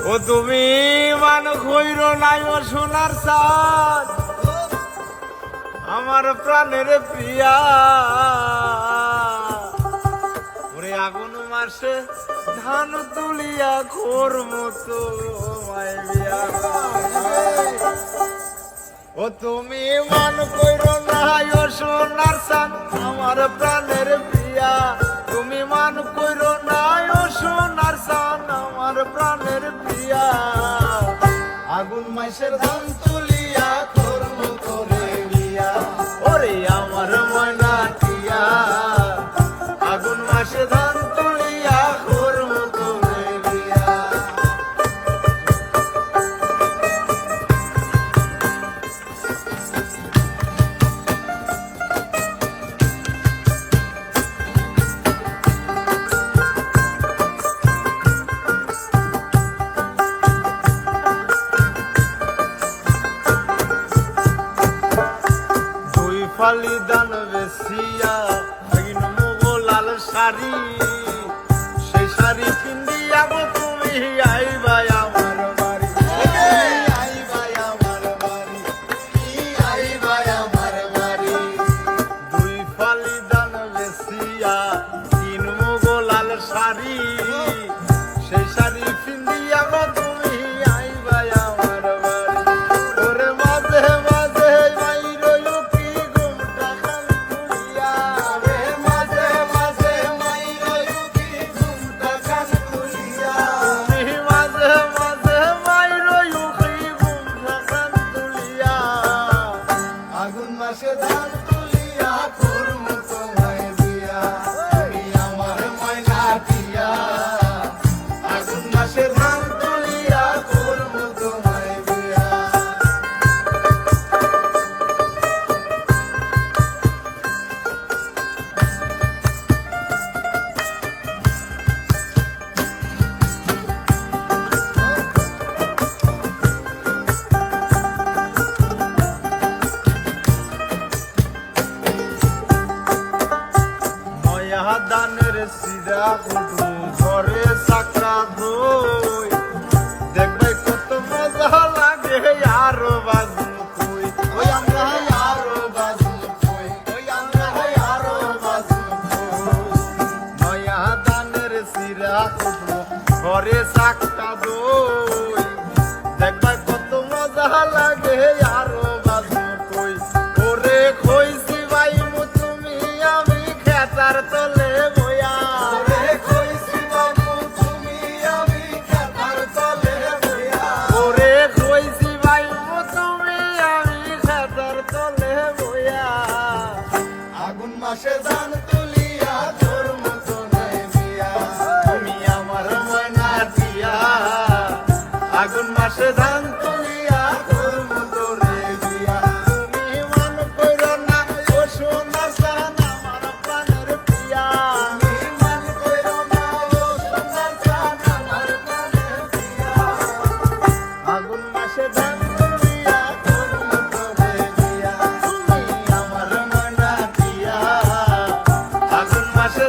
ও তুমি মান খৈর নাই ও সোনার চাঁদ আমার প্রাণের প্রিয়া ওরে আগুন মাসে ধান তুলিয়া খোর মতো মাই বিয়া ও তুমি মান কইর নাই ও সোনার চাঁদ আমার প্রাণের প্রিয়া তুমি মান কইর নাই ও সোনার চাঁদ আমার প্রাণের প্রিয়া আগুন মাসের ধান তুলিয়া খোর মতো রে বিয়া ওরে আমার ময়না টিয়া আগুন মাসে ধান তুলিয়া খোর মতো রে বিয়া ফালি দান বেসিয়া লাল শাড়ি সেই শাড়ি পিন্দিয়া গো তুমি আইবা আমার বাড়ি আইবা আমার বাড়ি আইবা আমার বাড়ি দুই ফালি দান বেসিয়া তিন মুগো লাল শাড়ি সেই শাড়ি পিন্দিয়া গো তুমি আইবা আমার বাড়ি ওরে মাঝে মাঝে ধান তুলিয়া খোর মতো মাই বিয়া তুমি আমার ময়না টিয়া আগুন মাসে ধান তুলিয়া খোর মতো মাই বিয়া দানের সিরা কুটু ঘরে চাকরা ধুই দেখবে কত মজা লাগে আরো বাজু কই ওই আমরা আরো বাজু কই ওই আমরা আরো বাজু কই নয়া দানের সিরা কুটু ঘরে চাকরা ধুই দেখবে কত মজা লাগে আরো বাজু কই ওরে কইছি ভাই মু তুমি আমি খেতার তলে আগুন মাসে ধান তুলিয়া তোর মতো নাই বিয়া তুমি আমার ময়না টিয়া আগুন মাসে ধান তুলিয়া তোর মতো রে বিয়া তুমি মান কইর না ও সোনা চাঁদ আমার প্রাণের প্রিয়া তুমি মান কইর না ও সোনা চাঁদ আমার প্রাণের প্রিয়া আগুন মাসে ধান তুলিয়া তোর মতো রে বিয়া তুমি আমার ময়না টিয়া আগুন মাসে